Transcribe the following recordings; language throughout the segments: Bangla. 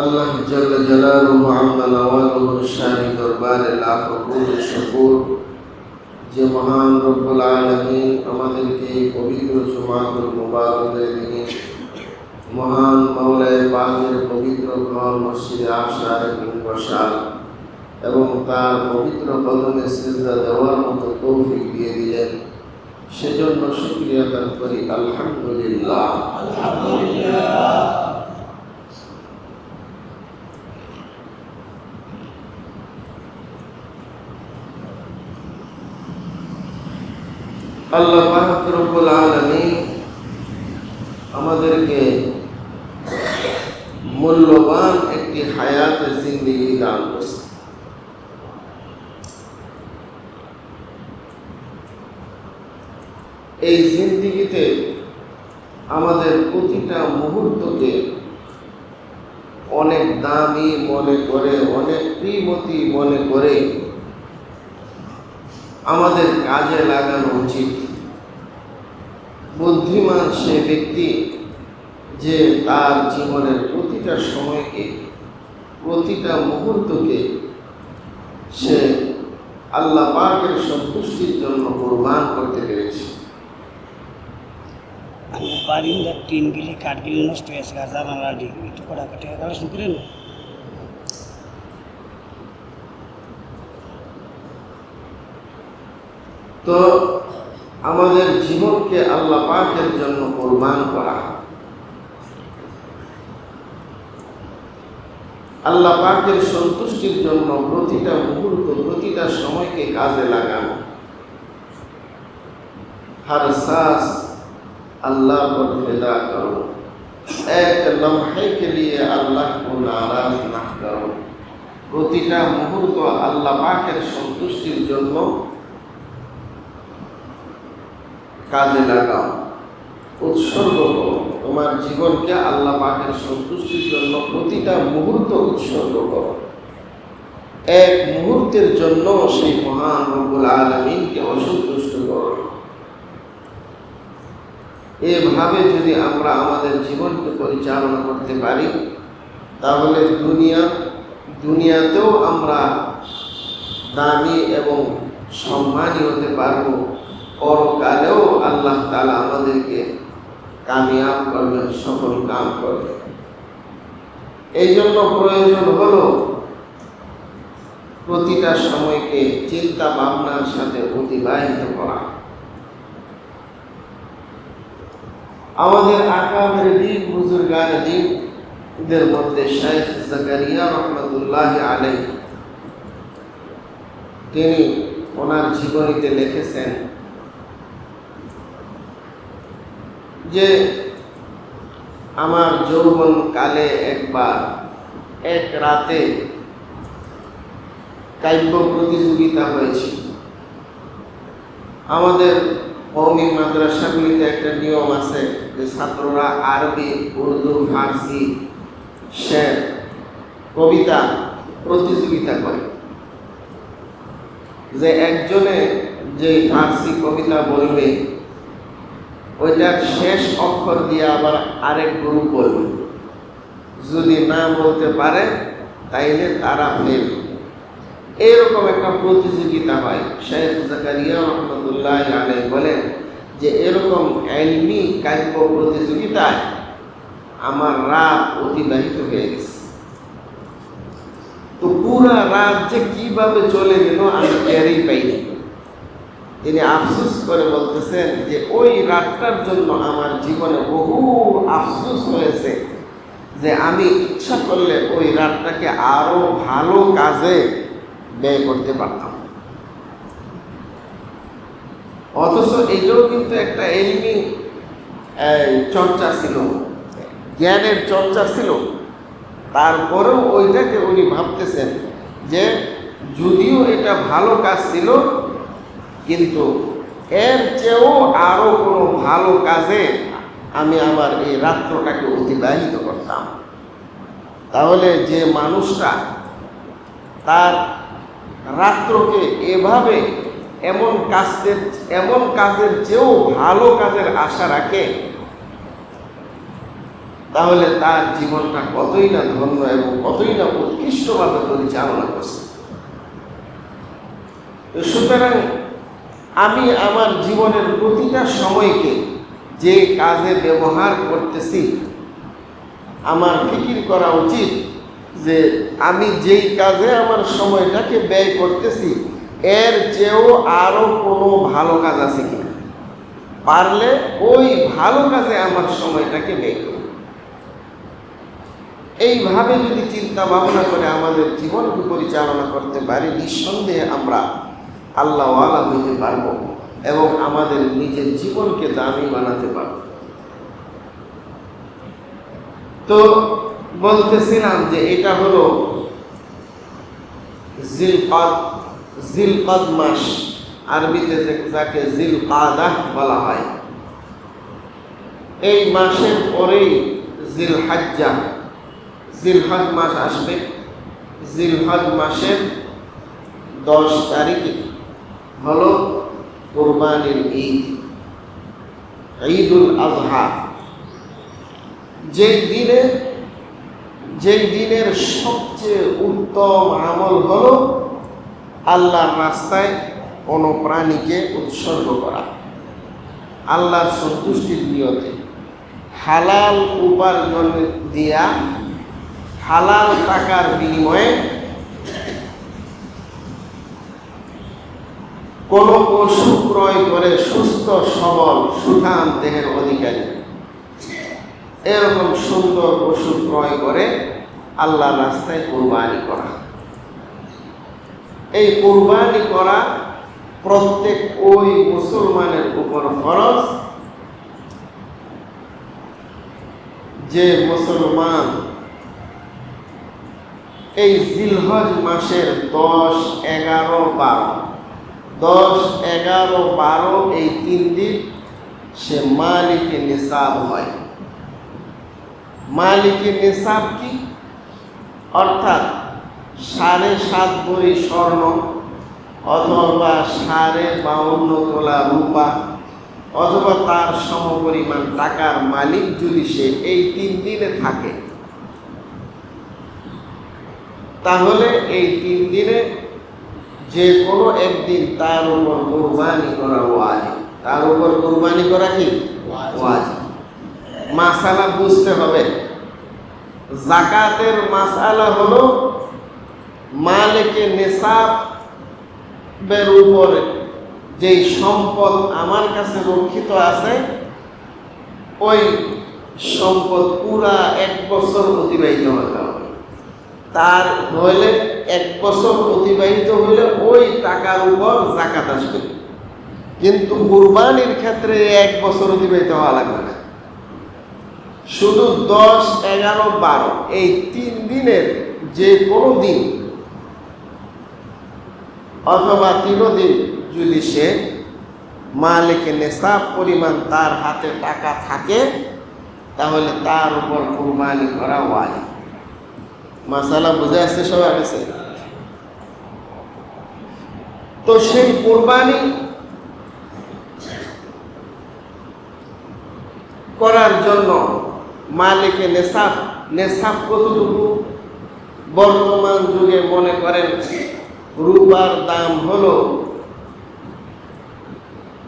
আল্লাহ জাল্লা জালালুহু আম্মা নাওয়ালুহুর শাহি দরবারে লাখ কোটি শুকর যে মহান রব্বুল আলামিন আমাদেরকে পবিত্র জুমাতুল মুবারকের দিনে মহান মাওলায়ে পাকের পবিত্র ঘর মসজিদে আসার বসার এবং তার পবিত্র কদমে সিজদা দেওয়ার মতো তৌফিক দিয়ে দিলেন, সেজন্য শুকরিয়া আদায় করি। আলহামদুলিল্লাহ, আলহামদুলিল্লাহ। আল্লাহ পাক রব্বুল আলামিন আমাদেরকে মূল্যবান একটি হায়াতের জিন্দেগি দান করেছে। এই জিন্দেগিতে আমাদের প্রতিটা মুহূর্তকে অনেক দামি মনে করে, অনেক প্রিয়মতি মনে করে আমাদের কাজে লাগানো উচিত। বুদ্ধিমান সে ব্যক্তি যে তার জীবনের প্রতিটা সময়কে, প্রতিটা মুহূর্তকে সে আল্লাহ পাকের সন্তুষ্টির জন্য কুরবান করতে পেরেছে। বারিন্দার টিনগুলি কাঠগুলি নষ্ট হয়েছে, জানালা একটু কটা কাটে কালেকশন করেন। তো আমাদের জীবনকে আল্লাহ পাকের জন্য কুরবান করা, আল্লাহ পাকের সন্তুষ্টির জন্য প্রতিটা মুহূর্ত, প্রতিটা সময়কে কাজে লাগানো। हर सांस अल्लाह पर फिदा करो, एक लम्हे के लिए अल्लाह को नाराज ना करो। প্রতিটা মুহূর্ত আল্লাহ পাকের সন্তুষ্টির জন্য কাজে লাগাও, উৎসর্গ করো। তোমার জীবনকে আল্লাহ পাকের সন্তুষ্টির জন্য প্রতিটা মুহূর্ত উৎসর্গ করো। এক মুহূর্তের জন্য সেই মহান রব্বুল আলামিনকে অসন্তুষ্ট করো। এভাবে যদি আমরা আমাদের জীবনকে পরিচালনা করতে পারি, তাহলে দুনিয়াতেও আমরা দামি এবং সম্মানী হতে পারবো, পরকালেও আল্লাহ তাআলা আমাদেরকে কামিয়াব করবেন, সফল কাম করবেন। এই জন্য প্রয়োজন হলো প্রতিটা সময়কে চিন্তা ভাবনার সাথে অতিবাহিত করা। আমাদের আকাবের দিন, বুজুর্গানে দিনদের মধ্যে শাইখ জাকারিয়া রহমতুল্লাহ আলাইহি তিনি ওনার জীবনীতে লিখেছেন যে আমার যৌবন কালে একবার এক রাতে কাব্য প্রতিযোগিতা হয়েছিল। আমাদের কওমি মাদ্রাসাগুলিতে একটা নিয়ম আছে যে ছাত্ররা আরবি, উর্দু, ফার্সি, শের, কবিতা প্রতিযোগিতা করে। যে একজনে যে ফার্সি কবিতা বলবে, ওইটার শেষ অক্ষর দিয়ে আবার আরেক গ্রুপ বলবে। যদি না বলতে পারে তাইলে তারা ফেল। এরকম একটা প্রতিযোগিতা হয়। শাইখ জাকারিয়া রহমতুল্লাহ আলাইহি বলেন যে এরকম ইলমি কাব্য প্রতিযোগিতায় আমার রাত অতিবাহিত হয়ে গেছে। তো পুরা রাত যে কিভাবে চলে গেল আমি টেরই পাইনি। তিনি আফসোস করে বলতেছেন যে ওই রাতটার জন্য আমার জীবনে বহু আফসোস হয়েছে, যে আমি ইচ্ছা করলে ওই রাতটাকে আরো ভালো কাজে ব্যয় করতে পারতাম। অথচ এটাও কিন্তু একটা ইলমি চর্চা ছিল, জ্ঞানের চর্চা ছিল। তারপরেও ওইটাকে উনি ভাবতেছেন যে যদিও এটা ভালো কাজ ছিল, কিন্তু এর চেয়েও আরো কোনো ভালো কাজে আমি আমার এই রাত্রটাকে অতিবাহিত করতাম। তাহলে যে মানুষটা তার রাত্রকে এভাবে এমন কাজের চেয়েও ভালো কাজের আশা রাখে, তাহলে তার জীবনটা কতই না ধন্য এবং কতই না উৎকৃষ্টভাবে পরিচালনা করছে। তো সুতরাং আমি আমার জীবনের প্রতিটা সময়কে যে কাজে ব্যবহার করতেছি, আমার ফিকির করা উচিত যে আমি যেই কাজে আমার সময়টাকে ব্যয় করতেছি এর চেয়েও আরো কোনো ভালো কাজ আছে কিনা, পারলে ওই ভালো কাজে আমার সময়টাকে ব্যয় করি। এইভাবে যদি চিন্তা ভাবনা করে আমাদের জীবনকে পরিচালনা করতে পারি, নিঃসন্দেহে আমরা আল্লাহওয়ালা হইতে পারবো এবং আমাদের নিজের জীবনকে দামি বানাতে পারবো। তো বলতেছিলাম যে এটা হলো জিলকাদ মাস, আরবিতে যাকে জিলকাদাহ বলা হয়। এই মাসের পরেই জিলহজ্জা, জিলহজ মাস আসবে। জিলহজ মাসের 10 তারিখে হলো কুরবানির ঈদ, ঈদুল আজহা। যেই দিনের সবচেয়ে উত্তম আমল হলো আল্লাহর রাস্তায় কোনো প্রাণীকে উৎসর্গ করা, আল্লাহর সন্তুষ্টির নিয়তে হালাল উপার্জন দিয়া হালাল টাকার বিনিময়ে কোনো পশু ক্রয় করে সুস্থ সবল সুঠাম দেহের অধিকারী এরকম সুন্দর পশু ক্রয় করে আল্লাহর রাস্তায় কুরবানি করা। এই কুরবানি করা প্রত্যেক ওই মুসলমানের উপর ফরজ যে মুসলমান এই জিলহজ মাসের 10, 11, 12 এই 3 দিন সে মালিকে নিসাব হয়। মালিকে নিসাব কি? অর্থাৎ 7.5 ভরি স্বর্ণ অথবা 52.5 তোলা রূপা অথবা তার সমপরিমাণ টাকার মালিক যদি সে এই 3 দিনে থাকে, তাহলে এই 3 দিনে যে কোনো একদিন তার উপর কুরবানি করা ওয়াজিব। তার উপর কুরবানি করা কি ওয়াজিব। মাসালা বুঝতে হবে। যাকাতের মাসালা হলো মালিকে নিসাবের উপরে যেই সম্পদ আমার কাছে রক্ষিত আছে, ওই সম্পদ পুরা 1 বছর অতিবাহিত হতে হবে। তার হইলে 1 বছর অতিবাহিত হইলে ওই টাকার উপর যাকাত আসবে। কিন্তু কুরবানির ক্ষেত্রে 1 বছর অতিবাহিত হওয়া লাগবে না, শুধু 10, 11, 12 এই 3 দিনের যে কোনো দিন অথবা 3 দিন যদি সে মালিকে নিসাব পরিমাণ তার হাতে টাকা থাকে, তাহলে তার উপর কুরবানি করা ওয়াজিব। মাসালা বুঝে আসছে সবার কাছে? তো সেই কুরবানি করার জন্য মালিকে নেশাব কতটুকু? বর্তমান যুগে মনে করেন রূপার দাম হলো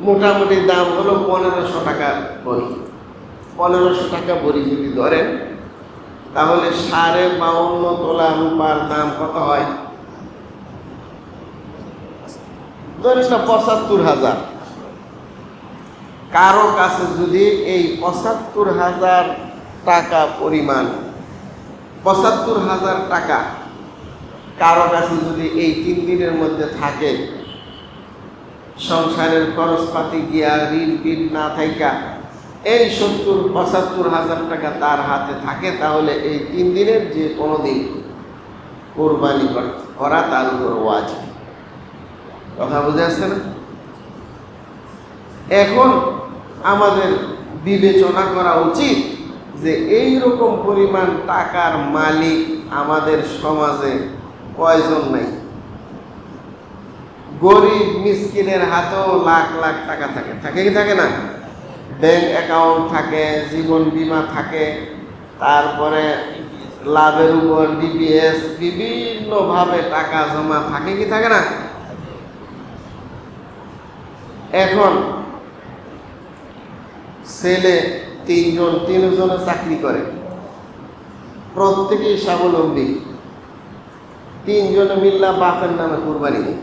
মোটামুটি দাম হলো 1500 টাকা ভরি। 1500 টাকা ভরি যদি ধরেন, তাহলে 52.5 তোলা রূপার দাম কত হয়? ধরেন না 75,000। কারো কাছে যদি এই 75,000 টাকা পরিমাণ 75,000 টাকা কারো কাছে যদি এই 3 দিনের মধ্যে থাকে, সংসারের খরচপাতি গিয়া ঋণ না থাকা এই 75,000 টাকা তার হাতে থাকে, তাহলে এই 3 দিনের যে কোনো দিন কোরবানি করা তার উপর ওয়াজিব। কথা বুঝে আসছে না? এখন আমাদের বিবেচনা করা উচিত যে এই রকম পরিমাণ টাকার মালিক আমাদের সমাজে কয়জন নাই? গরিব মিসকিনের হাতেও লাখ লাখ টাকা থাকে, থাকে কি থাকে না? ব্যাংক অ্যাকাউন্ট থাকে, জীবন বীমা থাকে, তারপরে লাভের উপর ডিপিএস, বিভিন্নভাবে টাকা জমা থাকে কি থাকে না? এখন ছেলে তিনজনে চাকরি করে, প্রত্যেকেই স্বাবলম্বী, তিনজনে মিল্লা বাপের নামে কুরবানি দেয়।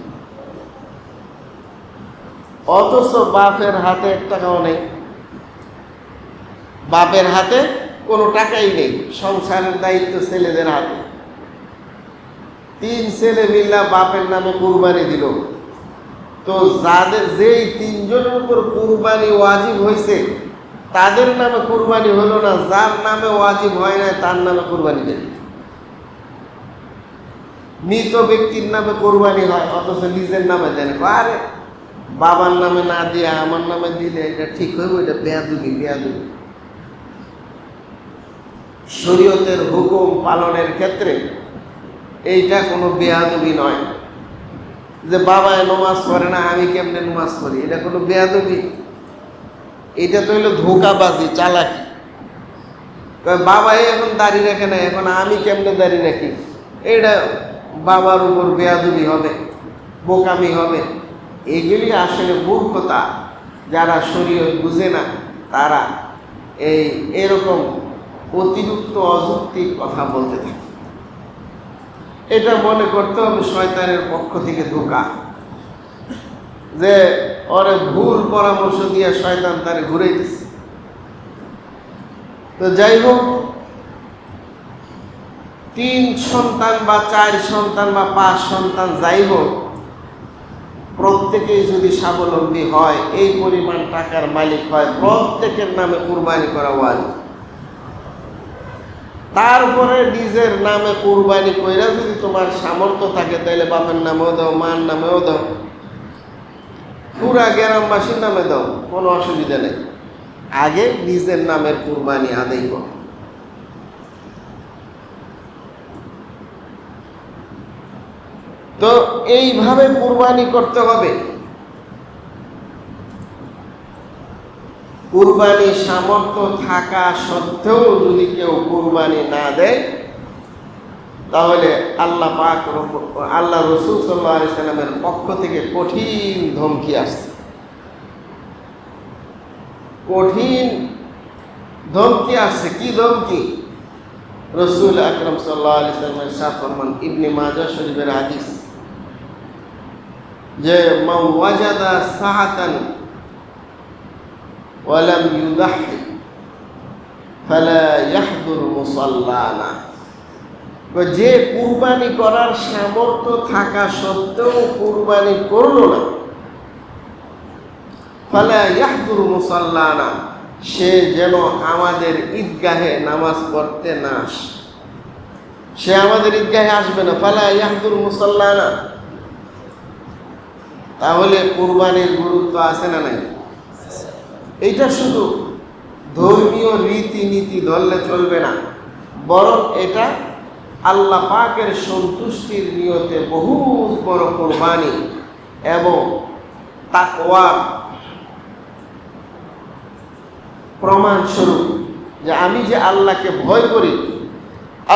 অথচ বাপের হাতে 1 টাকাও নেই, বাপের হাতে কোনো টাকাই নেই, সংসারের দায়িত্ব ছেলেদের হাতে। 3 ছেলে মিল্লা বাপের নামে কুরবানি দিল। তো যেই 3 জনের উপর কুরবানি ওয়াজিব হয়েছে তাদের নামে কুরবানি হলো না, যার নামে ওয়াজিব হয় না তার নামে কুরবানি দেন। মৃত ব্যক্তির নামে কুরবানি হয়, অথচ নিজের নামে দেন। আরে বাবার নামে না দিয়ে আমার নামে দিলে এটা ঠিক হইব? এটা বেয়াদবি। শরীয়তের হুকুম পালনের ক্ষেত্রে এইটা কোনো বেয়াদবি নয়। যে বাবায় নমাজ পড়ে না, আমি কেমনে নমাজ পড়ি, এটা কোনো বেয়াদবি? এটা তো হইলো ধোঁকাবাজি, চালাকি। বাবাই এখন দাঁড়িয়ে রাখে না, এখন আমি কেমনে দাঁড়িয়ে রাখি, এটা বাবার উপর বেয়াদবি হবে, বোকামি হবে। এগুলি আসলে মূর্খতা। যারা শরীয়ত বুঝে না তারা এরকম অতিরিক্ত অযৌক্তিক কথা বলতে থাকে। এটা মনে করতে হবে শয়তানের পক্ষ থেকে ধোঁকা, যে ওরে ভুল পরামর্শ দিয়ে শয়তান তারে ঘুরাইতেছে। তো যাই হোক, 3 সন্তান বা 4 সন্তান বা 5 সন্তান যাই হোক, প্রত্যেকেই যদি স্বাবলম্বী হয়, এই পরিমাণ টাকার মালিক হয়, প্রত্যেকের নামে কুরবানি করা ওয়াজিব। তারপরে নিজের নামে কুরবানি কইরা যদি তোমার সামর্থ্য থাকে তাহলে বাপের নামেও দাও, মার নামেও দাও, পুরা গ্রামবাসীর নামে দাও, কোনো অসুবিধা নেই। আগে নিজের নামের কুরবানি আদায় করো। তো এইভাবে কুরবানি করতে হবে। কুরবানি সামর্থ্য থাকা সত্ত্বেও যদি কেউ কুরবানি না দেয়, তাহলে আল্লাহ রসুল সাল্লাল্লাহু আলাইহি সাল্লামের পক্ষ থেকে কঠিন ধমকি আসছে। কঠিন ধমকি আসছে। কি ধমকি? রসুল আকরাম সাল্লাল্লাহু আলাইহি সাল্লামের ইরশাদ ফরমান, ইবনে মাজাহ শরীফের হাদিস, যে মান ওয়াজাদা সাআতান ওয়া লাম ইউদাহি ফালা ইয়াহদুর মুসাল্লানা। যে কুরবানি করার সামর্থ্য থাকা সত্ত্বেও কুরবানি করলো না, ফালা ইয়াহদুর মুসাল্লানা, সে যেন আমাদের ঈদগাহে নামাজ পড়তে না আসে। সে আমাদের ঈদগাহে আসবে না, ফালা ইয়াহদুর মুসাল্লানা। তাহলে কুরবানির গুরুত্ব আছে না নাই? এইটা শুধু ধর্মীয় রীতিনীতি ধরলে চলবে না, বরং এটা আল্লাহ পাকের সন্তুষ্টির নিয়তে বহুত বড় কুরবানি এবং তাকওয়ার প্রমাণস্বরূপ, যে আমি যে আল্লাহকে ভয় করি,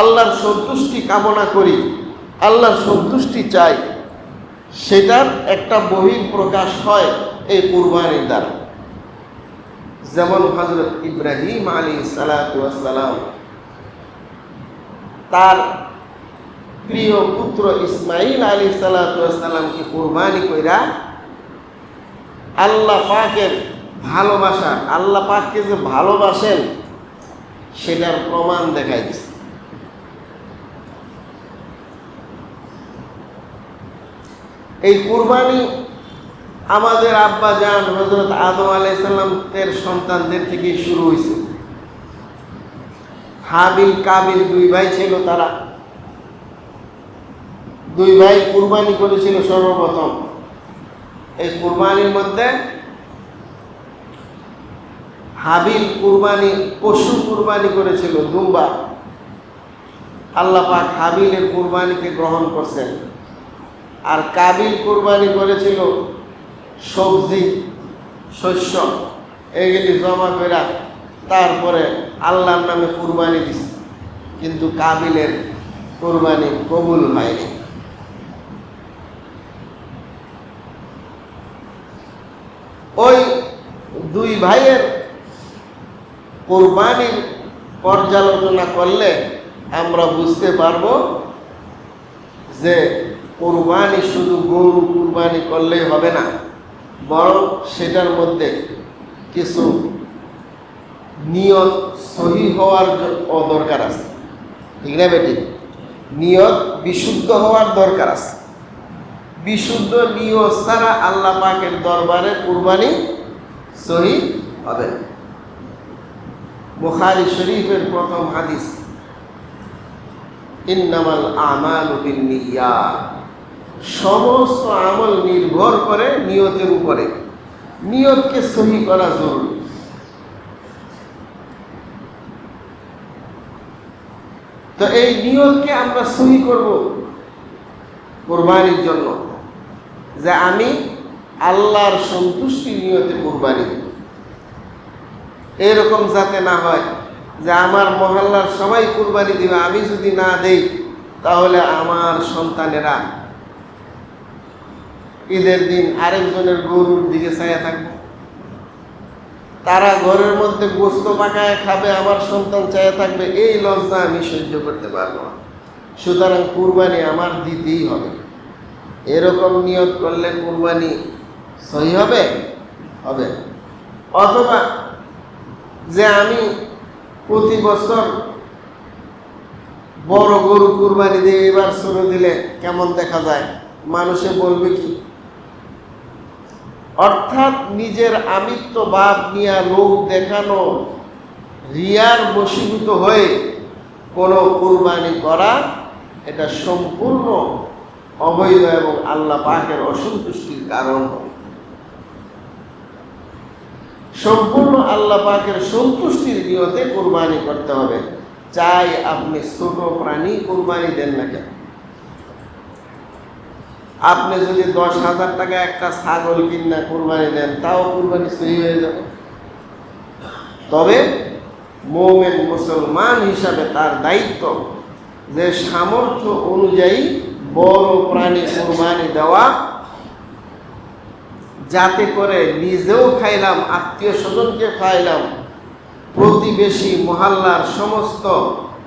আল্লাহর সন্তুষ্টি কামনা করি, আল্লাহর সন্তুষ্টি চাই, সেটার একটা বহিঃপ্রকাশ হয় এই কুরবানির দ্বারা। যেমন হযরত ইব্রাহিম আলাইহিস সালাতু ওয়াস সালাম তার প্রিয় পুত্র ইসমাইল আলাইহিস সালাতু ওয়াস সালামকে কুরবানি কইরা আল্লাহ পাকের ভালোবাসা, আল্লাহ পাককে যে ভালোবাসেন সেটার প্রমাণ দেখাই দিচ্ছে। এই কুরবানি আমাদের আব্বা জান হযরত আদম আলাইহিস সালামের সন্তানদের থেকে শুরু হয়েছে। হাবিল কাবিল 2 ভাই ছিল, তারা 2 ভাই কুরবানি করেছিল সর্বপ্রথম। এই কুরবানির মধ্যে হাবিল কুরবানি পশু কুরবানি করেছিল, দুম্বা। আল্লাহ পাক হাবিলের কুরবানিকে গ্রহণ করছেন। আর কাবিল কুরবানি করেছিল সবজি, শস্য, এগুলি জমা করে তারপরে আল্লাহর নামে কুরবানি দিছে, কিন্তু কাবিলের কুরবানি কবুল হয়নি। ওই দুই ভাইয়ের কুরবানির পর্যালোচনা করলে আমরা বুঝতে পারবো যে কুরবানি শুধু গরু কুরবানি করলেই হবে না, বরং সেটার মধ্যে কিছু নিয়ত সহি হওয়ার দরকার আছে, ঠিক না বেটি? নিয়ত বিশুদ্ধ হওয়ার দরকার আছে। বিশুদ্ধ নিয়ত ছাড়া আল্লাহ পাকের দরবারে কুরবানি সহি হবে না। বুখারী শরীফের প্রথম হাদিস, ইন্নামাল আমালু বিন্নিয়াত, সমস্ত আমল নির্ভর করে নিয়তের উপরে। নিয়তকে সহি করা জরুরি। তো এই নিয়তকে আমরা সহি করব কুরবানির জন্য, যে আমি আল্লাহর সন্তুষ্টি নিয়তে কুরবানি দেব। এরকম যাতে না হয় যে আমার মহল্লার সবাই কুরবানি দিবে, আমি যদি না দেই তাহলে আমার সন্তানেরা ঈদের দিন আরেকজনের গরুর দিকে চাইয়া থাকবে, তারা ঘরের মধ্যে গোস্ত পাকায় খাবে, আমার সন্তান চাইয়া থাকবে। এই লজ্জা আমি সহ্য করতে পারবো না। সুতরাং কুরবানি আমার দিতেই হবে। এরকম নিয়ত করলে কুরবানি সহি হবে? হবে। অথবা যে আমি প্রতি বছর বড় গরু কুরবানি দিয়ে এবার ছোট দিলে কেমন দেখা যায়, মানুষে বলবে কি? অর্থাৎ নিজের আমিত্ববাদ নিয়ে লোক দেখানো, রিয়ার বশীভূত হয়ে কোনো কুরবানি করা, এটা সম্পূর্ণ অবৈধ এবং আল্লাহ পাকের অসন্তুষ্টির কারণ হবে। সম্পূর্ণ আল্লাহ পাকের সন্তুষ্টির নিয়তে কুরবানি করতে হবে। চাই আপনি ছোট প্রাণী কুরবানি দেন না কেন। আপনি যদি 10,000 টাকা একটা ছাগল কিনা কুরবানি দেন, তাও কুরবানি সহি হয়ে যাবে। তবে মুমিন মুসলমান হিসাবে তার দায়িত্ব যে সামর্থ্য অনুযায়ী বড় প্রাণী কুরবানি দেওয়া, যাতে করে নিজেও খাইলাম, আত্মীয় স্বজনকে খাইলাম, প্রতিবেশী মহল্লার সমস্ত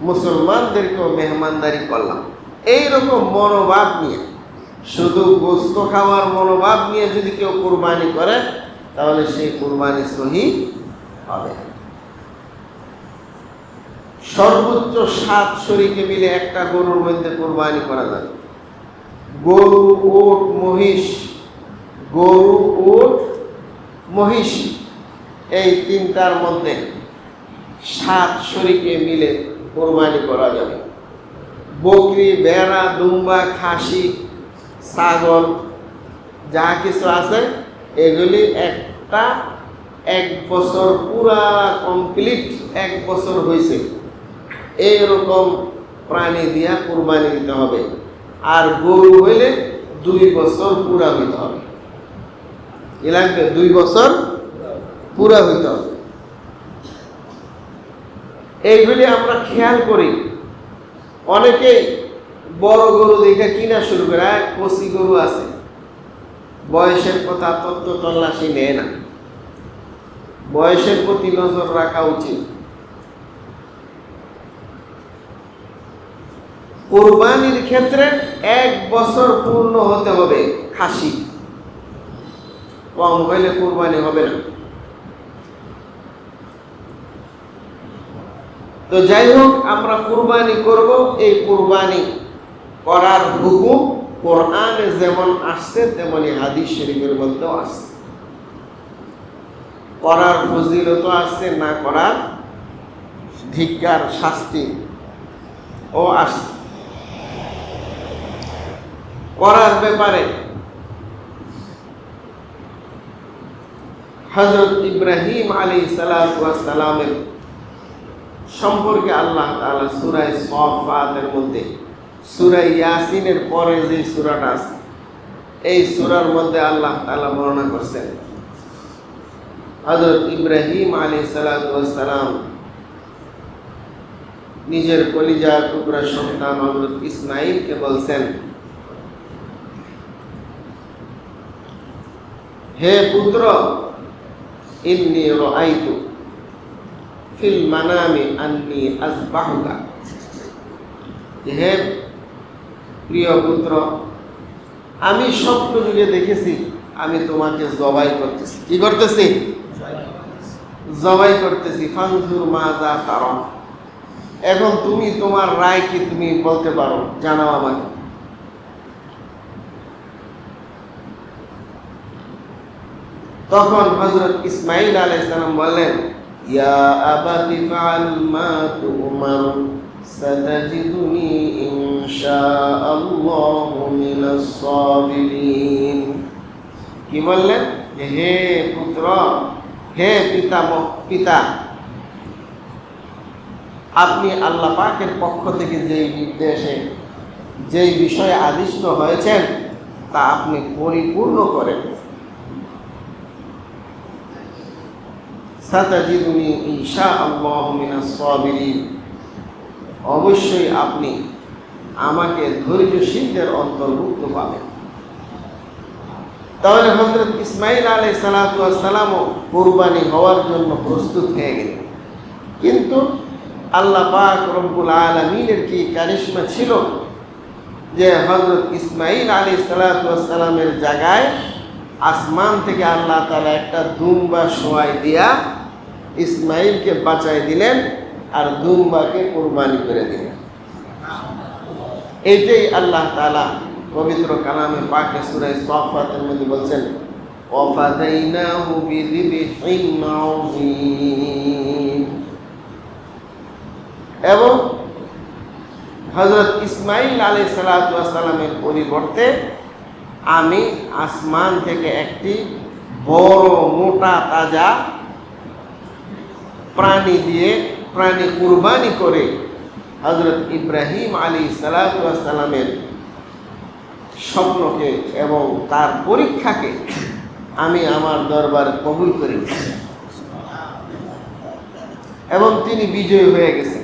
মুসলমানদেরকেও মেহমানদারি করলাম। এইরকম মনোভাব নিয়ে, শুধু গোস্ত খাওয়ার মনোভাব নিয়ে যদি কেউ কুরবানি করে, তাহলে সেই কুরবানি সহি হবে। সর্বোচ্চ 7 শরীকে মিলে একটা গরুর মধ্যে কুরবানি করা যাবে। গরু, উট, মহিষ, গরু, উট, মহিষ, এই তিনটার মধ্যে 7 শরীকে মিলে কুরবানি করা যাবে। বকরি, ভেড়া, দুম্বা, খাসি, ছাগল, যা কিছু আছে এগুলি একটা 1 বছর পুরা কমপ্লিট, 1 বছর হয়েছে এইরকম প্রাণী দিয়া কুরবানি দিতে হবে। আর গরু হইলে 2 বছর পুরা হইতে হবে। এ লাগবে 2 বছর পুরা হইতে হবে। এইগুলি আমরা খেয়াল করি। অনেকেই বড় গরু দেখে কিনা শুরু করে, কচি গরু আছে, বয়সের কথা তত্ত্ব তল্লাশি নেয় না। বয়সের প্রতি নজর রাখা উচিত। কুরবানির ক্ষেত্রে 1 বছর পূর্ণ হতে হবে খাসি, কম হইলে কুরবানি হবে না। তো যাই হোক, আমরা কুরবানি করব। এই কুরবানি করার হুকুম কোরআনে যেমন আসছে তেমনি হাদিস শরীফের মধ্যেও আসছে। করার ফজিলত আছে, না করার ধিক্কার, শাস্তি ও আসছে। করার ব্যাপারে হযরত ইব্রাহিম আলাইহিস সালামের সম্পর্কে আল্লাহ তাআলা সূরা সাফফাতের মধ্যে, সূরা ইয়াসিনের পরে যে সূরাটা আছে, এই সূরার মধ্যে আল্লাহ তাআলা বর্ণনা করছেন হযরত ইব্রাহিম আলাইহিস সালাম নিজের কলিজার টুকরা সন্তান হযরত ইসমাঈলকে বলছেন, হে পুত্র, ইন্নী রাআইতু ফিল মানামি আন্নী আযবাহুকা, হে প্রিয় পুত্র, আমি স্বপ্ন যুগে দেখেছি আমি তোমাকে জবাই করতেছি। কি করতেছি? জবাই করতেছি। ফানজুর মাযা তারা, এখন তুমি তোমার রায় কি তুমি বলতে পারো, জানাও আমাকে। তখন হযরত ইসমাঈল আলাইহিস সালাম বললেন, ইয়া আবাতি ফাআল মা তু'মার সাতাজিদুনি ইনশাআল্লাহু মিনাস সাবিরিন। কি বললেন? হে পুত্র, হে পিতা, আপনি আল্লাহ পাকের পক্ষ থেকে যেই নির্দেশে যেই বিষয়ে আদিষ্ট হয়েছেন তা আপনি পরিপূর্ণ করেন। সাতাজিদুনি ইনশাআল্লাহু মিনাস সাবিরিন, অবশ্যই আপনি আমাকে ধৈর্যশীলদের অন্তর্ভুক্ত পাবেন। তাহলে হযরত ইসমাঈল আলাইহিস সালামও কুরবানি হওয়ার জন্য প্রস্তুত হয়ে গেলেন। কিন্তু আল্লাহ পাক রব্বুল আলামিনের কি কারিশমা ছিল যে হযরত ইসমাঈল আলাইহিস সালামের জায়গায় আসমান থেকে আল্লাহ তাআলা একটা দুম্বা শোয়াই দিয়া ইসমাঈলকে বাঁচাই দিলেন আর দুম্বাকে কুরবানি করে দিলেন। এইটাই আল্লাহ তাআলা পবিত্র কালামে পাকে সূরা সাফফাতের মধ্যে বলছেন, ওয়াফাদাইনাহু বিযিবহিন আযীম। এবং হযরত ইসমাঈল আলাইহিস সালামের পরিবর্তে আমি আসমান থেকে একটি বড় মোটা তাজা প্রাণী কুরবানি করে হযরত ইব্রাহিম আলাইহিস সালামের স্বপ্নকে এবং তার পরীক্ষাকে আমি আমার দরবারে কবুল করি এবং তিনি বিজয়ী হয়ে গেছেন।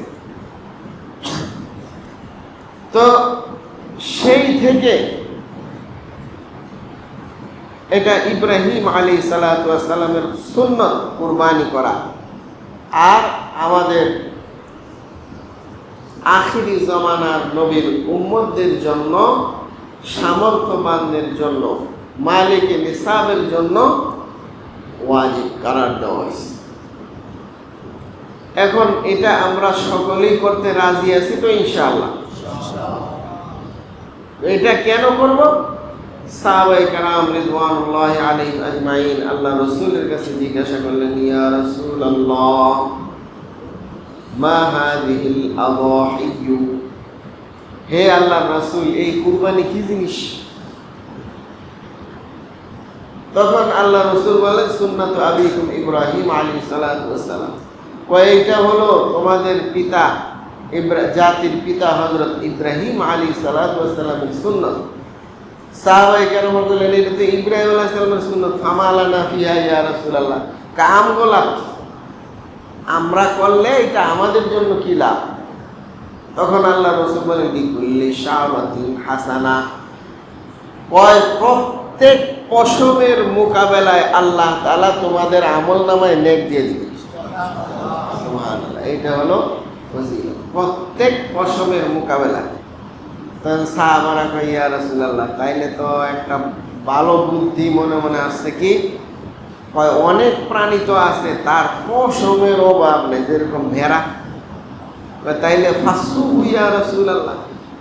তো সেই থেকে এটা ইব্রাহিম আলাইহিস সালামের সুন্নত কুরবানি করা। আর আমাদের আখিরি জমানার নবীর উম্মতদের জন্য, সামর্থ্যবানদের জন্য, মালিকে নিসাবের জন্য ওয়াজিব করার দেওয়া হয়েছে। এখন এটা আমরা সকলেই করতে রাজি আছি তো ইনশাআল্লাহ। এটা কেন করব? সাহাবায়ে কেরাম রিদওয়ানুল্লাহি আলাইহিম আজমাইন আল্লাহ রাসূলের কাছে জিজ্ঞাসা করলেন, ইয়া রাসূলুল্লাহ মা হাযিহিল আযাহিয়্যু, হে আল্লাহর রাসূল, এই কুরবানি কি জিনিস? তখন আল্লাহ রাসূল বলেন, সুন্নাতু আবিকুম ইব্রাহিম আলাইহিস সালাম, কয়টা হলো তোমাদের পিতা জাতির পিতা হযরত ইব্রাহিম আলাইহিস সালামের সুন্নাত। সাহাবায়ে কেরাম বললেন, এটা তো ইব্রাহিম আলাইহিস সালামের সুন্নাত, ফামা লানা ফিহা ইয়া রাসূলুল্লাহ, কামগুলা আমরা করলে এটা আমাদের জন্য কি লাভ? তখন আল্লাহ রাসূল বলেন, বিকুল্লি শাআবাতিন হাসানা, প্রত্যেক পশমের মোকাবেলায় আল্লাহ তাআলা তোমাদের আমলনামায় নেক দিয়ে দিবেন। সুবহানাল্লাহ, এটা হলো ফজিলত, প্রত্যেক পশমের মোকাবেলায়। তখন সাহাবারা কয়, ইয়া রাসূলুল্লাহ, তাইলে তো একটা ভালো বুদ্ধি মনে মনে আসছে। কি কয়? অনেক প্রাণী তো আছে তার পশমের অভাব নেই, যেরকম ভেড়া। তাইলে ফাসু ইয়া রাসূলুল্লাহ,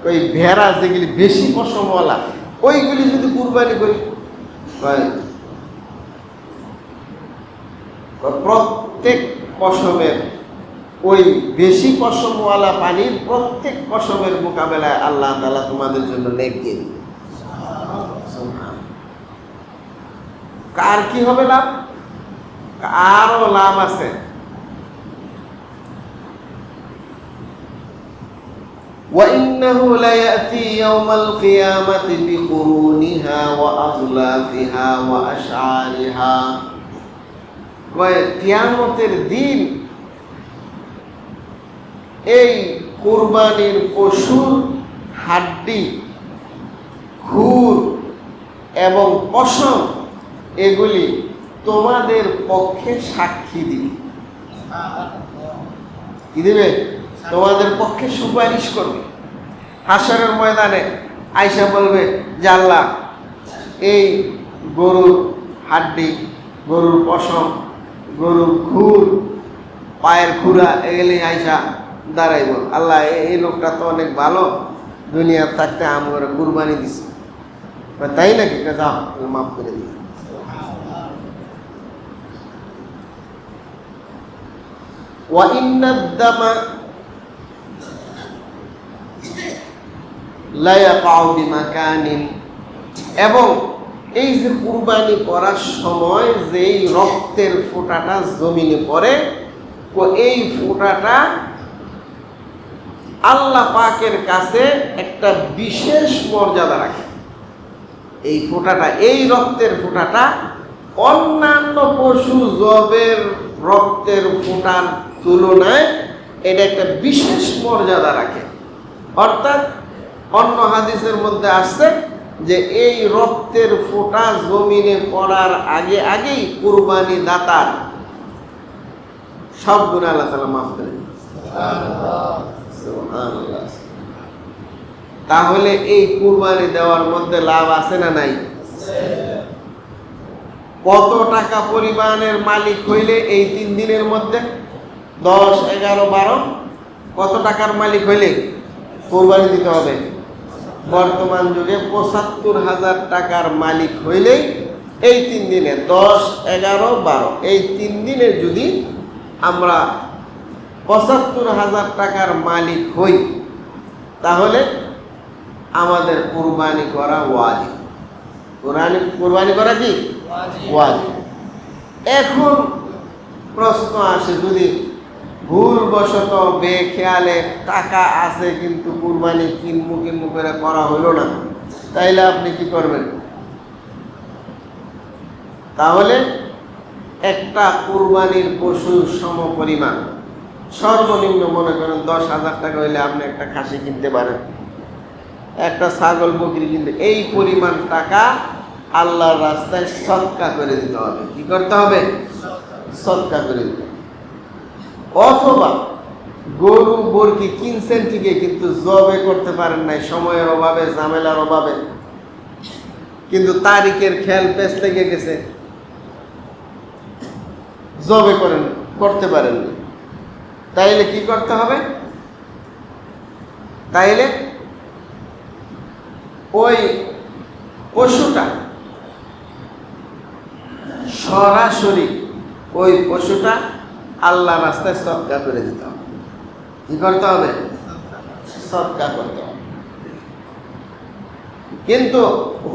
ওই ভেড়া যেগুলি বেশি পশমওয়ালা ওইগুলি যদি কুরবানি করি। প্রত্যেক পশমের, ওই বেশি পশমওয়ালা পানির প্রত্যেক পশমের মোকাবেলায় আল্লাহ তাআলা তোমাদের জন্য নেক দিয়ে দিবে। কার কি হবে লাভ? আরো লাভ আছে। وَإِنَّهُ لَيَأْتِي يَوْمَ الْقِيَامَةِ بِقُرُونِهَا وَأَظْلَافِهَا وَأَشْعَارِهَا কিয়ামতের দিন এই কুরবানির পশুর হাড্ডি, খুর এবং পশম এগুলি তোমাদের পক্ষে সাক্ষী দিবে। কি দিবে? তোমাদের পক্ষে সুপারিশ করবে। হাসরের ময়দানে আয়েশা বলবে যে আল্লাহ, এই গরুর হাড্ডি, গরুর পশম, গরুর খুর, পায়ের খুরা এগুলি আয়েশা দাঁড়াইব, আল্লাহ এই লোকটা তো অনেক ভালো, দুনিয়ার থাকতে আমরা কুরবানি দিছি। তাই নাকি? যাও মাফ করে দিই। ওয়াইন্নাদ দামা লা ইয়াকাউ বিমাকানিন, এবং এই যে কুরবানি করার সময় যেই রক্তের ফোঁটাটা জমিনে পড়ে, ও এই ফোঁটাটা আল্লাহ পাকের কাছে একটা বিশেষ মর্যাদা রাখে। এই ফোঁটাটা, এই রক্তের ফোঁটাটা অন্যান্য পশু জবের রক্তের ফোঁটার তুলনায় এটা একটা বিশেষ মর্যাদা রাখে। অর্থাৎ অন্য হাদিসের মধ্যে আসছে যে এই রক্তের ফোঁটা জমিনে পড়ার আগে আগেই কুরবানি দাতার সব গুনাহ আল্লাহ তাআলা মাফ করে দেন। সুবহানাল্লাহ। তাহলে এই কুরবানি দেওয়ার মধ্যে লাভ আছে না নাই? কত টাকা পরিমাণের মালিক হইলে এই 3 দিনের মধ্যে 10, 11, 12 কত টাকার মালিক হইলে কুরবানি দিতে হবে? বর্তমান যুগে ৭৫,০০০ টাকার মালিক হইলেই এই 3 দিনে 10, 11, 12 এই 3 দিনে যদি আমরা ৭৫,০০০ টাকার মালিক হই, তাহলে আমাদের কুরবানি করা ওয়াজিব। কুরবানি করা কি ওয়াজিব। এখন প্রশ্ন আসে, যদি ভুলবশত বেখেয়ালে টাকা আছে কিন্তু কুরবানি কিনমু করে করা হলো না, তাইলে আপনি কি করবেন? তাহলে একটা কুরবানির পশুর সমপরিমাণ, সর্বনিম্ন মনে করেন 10,০০০ টাকা হইলে আপনি একটা খাসি কিনতে পারেন, একটা ছাগল বকরি কিনতে, এই পরিমাণ টাকা আল্লাহর রাস্তায় সদকা করে দিতে হবে। কি করতে হবে? সদকা করে দিতে হবে। অথবা গরু বর্গি কিনছেন ঠিকই, কিন্তু জবে করতে পারেন নাই, সময়ের অভাবে, ঝামেলার অভাবে, কিন্তু তারিখের খেয়াল পেছ লেগে গেছে, জবে করতে পারেন না, তাইলে কি করতে হবে? তাইলে ওই পশুটা সরাসরি ওই পশুটা আল্লাহ রাস্তায় সদকা করে দিতে হবে। কি করতে হবে? সদকা করতে হবে। কিন্তু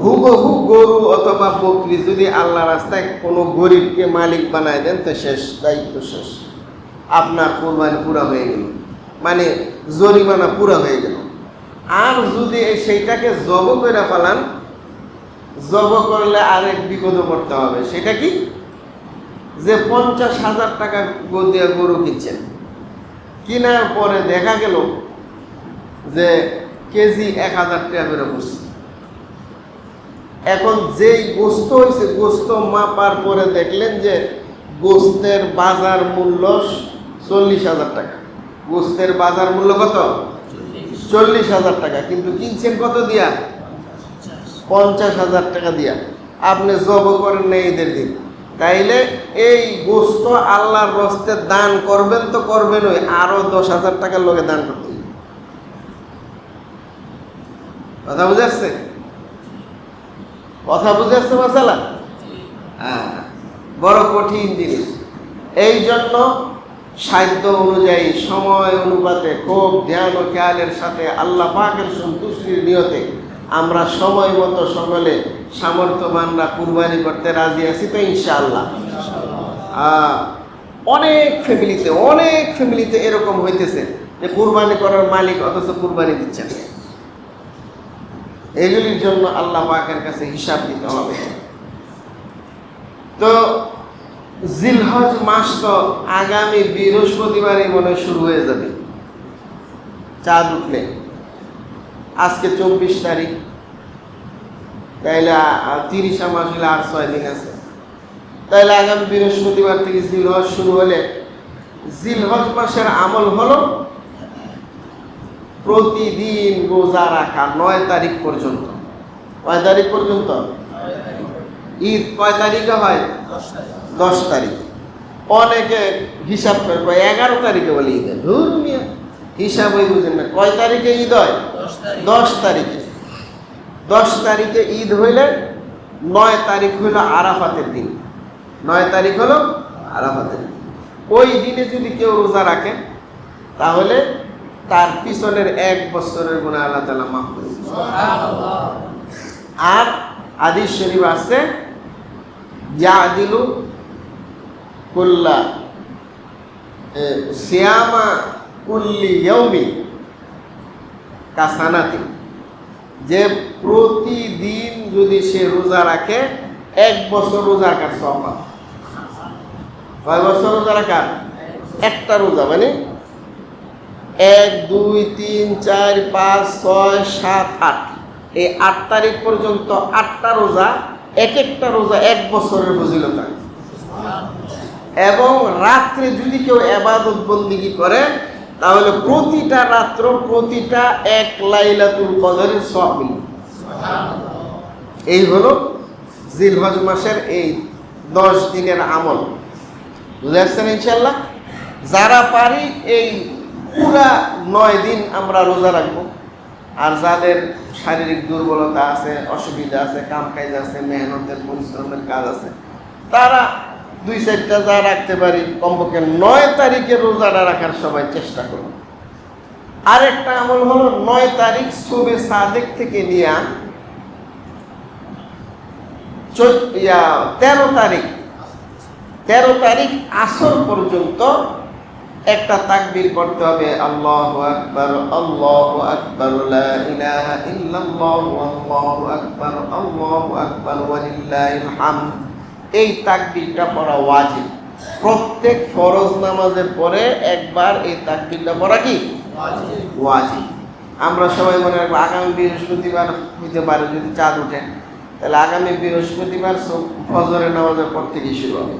হুবহু গরু অথবা বকরি যদি আল্লাহ রাস্তায় কোনো গরিবকে মালিক বানায় দেন, তো শেষ, দায়িত্ব শেষ, আপনার কুরবানি পুরা হয়ে গেল, মানে জরিমানা পুরা হয়ে গেল। আর যদি সেইটাকে জব করে ফেলান, জব করলে আরেক বিপদে পড়তে হবে। সেটা কি? যে 50,০০০ টাকা দিয়ে গরু কিনছেন, কেনার পরে দেখা গেল যে কেজি ১,০০০ টাকা করে বসছে। এখন যেই গোস্ত হয়েছে, গোস্ত মাপার পরে দেখলেন যে গোস্তের বাজার মূল্য 40,০০০ টাকা। গোস্তের বাজার মূল্য কত? 40,০০০ টাকা, কিন্তু কিনছেন কত দিয়া? 50,০০০ টাকা দিয়া। আপনি জব করেন না ঈদের দিন, তাইলে এই গোস্ত আল্লাহর রাস্তায় দান করবেন তো করবেন, ওই আরো 10,০০০ টাকার লোকে দান করতে। কথা বুঝে আসছে? কথা বুঝে আসছে মাসালা? হ্যাঁ, বড় কঠিন জিনিস। এই জন্য সাধ্য অনুযায়ী, সময় অনুপাতে, খুব ধ্যান ও খেয়ালের সাথে আল্লাহ পাকের সন্তুষ্টির নিয়তে আমরা সময় মতো সকলে সামর্থ্যবানরা কুরবানি করতে রাজি আছি তো ইনশাআল্লাহ। অনেক ফ্যামিলিতে এরকম হইতেছে যে কুরবানি করার মালিক অথচ কুরবানি দিচ্ছেন। এগুলির জন্য আল্লাহ পাকের কাছে হিসাব দিতে হবে। তো জিলহজ মাস তো আগামী বৃহস্পতিবারই মনে হয় শুরু হয়ে যাবে, চাঁদ উঠলে। আজকে 24 তারিখ, তাইলে 30 মাস হলে আর 6 দিন আছে। তাইলে আগামী বৃহস্পতিবার থেকে জিলহজ শুরু হলে জিলহজ মাসের আমল হলো প্রতিদিন রোজা রাখা 9 তারিখ পর্যন্ত। কয় তারিখ পর্যন্ত? ঈদ কয় তারিখে হয়? 10 তারিখ। অনেকে হিসাব করে 11 তারিখে বলে ঈদ। ধর্মীয় হিসাব ওই বুঝেন না। কয় তারিখে ঈদ হয়? 10 তারিখে। 10 তারিখে ঈদ হইলে 9 তারিখ হইল আরাফাতের দিন। 9 তারিখ হলো আরাফাতের দিন। ওই দিনে যদি কেউ রোজা রাখে তাহলে তার পিছনের 1 বছরের গুনাহ আল্লাহ তাআলা মাফ করে দিবেন। সুবহানাল্লাহ। আর হাদিস শরীফ আছে, ইয়াদিলু কুল্লা সিয়ামা কুল্লি ইয়াউমি কাসানাতি, যে প্রতিদিন যদি সে রোজা রাখে 1 বছর রোজা রাখার সওয়াব পাবে। কয় বছর রোজা রাখার? একটা রোজা, মানে 1, 2, 3, 4, 5, 6, 7, 8, এই 8 তারিখ পর্যন্ত 8টা রোজা, এক একটা রোজা 1 বছরের ফজিলত। এবং রাত্রে যদি কেউ ইবাদত বন্দেগী করে তাহলে প্রতিটা রাত্র প্রতিটা 1 লাইলাতুল কদরের সওয়াব মিলবে। এই হলো জিলহজ মাসের এই 10 দিনের আমল। বুঝে আসছেন ইনশাআল্লাহ? যারা পারি এই পুরা 9 দিন আমরা রোজা রাখবো। আর যাদের শারীরিক দুর্বলতা আছে, অসুবিধা আছে, কাম কাজ আছে, মেহনতের পরিশ্রমের কাজ আছে, তারা 2-4টা যা রাখতে পারি, কমপক্ষে 9 তারিখে রোজাটা রাখার সবাই চেষ্টা করব। আরেকটা আমল হলো 9 তারিখ শবে সাদেক থেকে নিয়ে 13 তারিখ আসর পর্যন্ত একটা তাকবীর করতে হবে, আল্লাহু আকবার, আল্লাহু আকবার, লা ইলাহা ইল্লাল্লাহু, আল্লাহু আকবার, আল্লাহু আকবার, ওয়ালিল্লাহিল হামদ। এই তাকবীরটা পড়া ওয়াজিব। প্রত্যেক ফরজ নামাজের পরে একবার এই তাকবীরটা পড়া কি ওয়াজিব। আমরা সবাই মনে রাখবো আগামী বৃহস্পতিবার হইতে পারে, যদি চাঁদ ওঠে তাহলে আগামী বৃহস্পতিবার ফজরের নামাজের পর থেকেই শুরু হবে।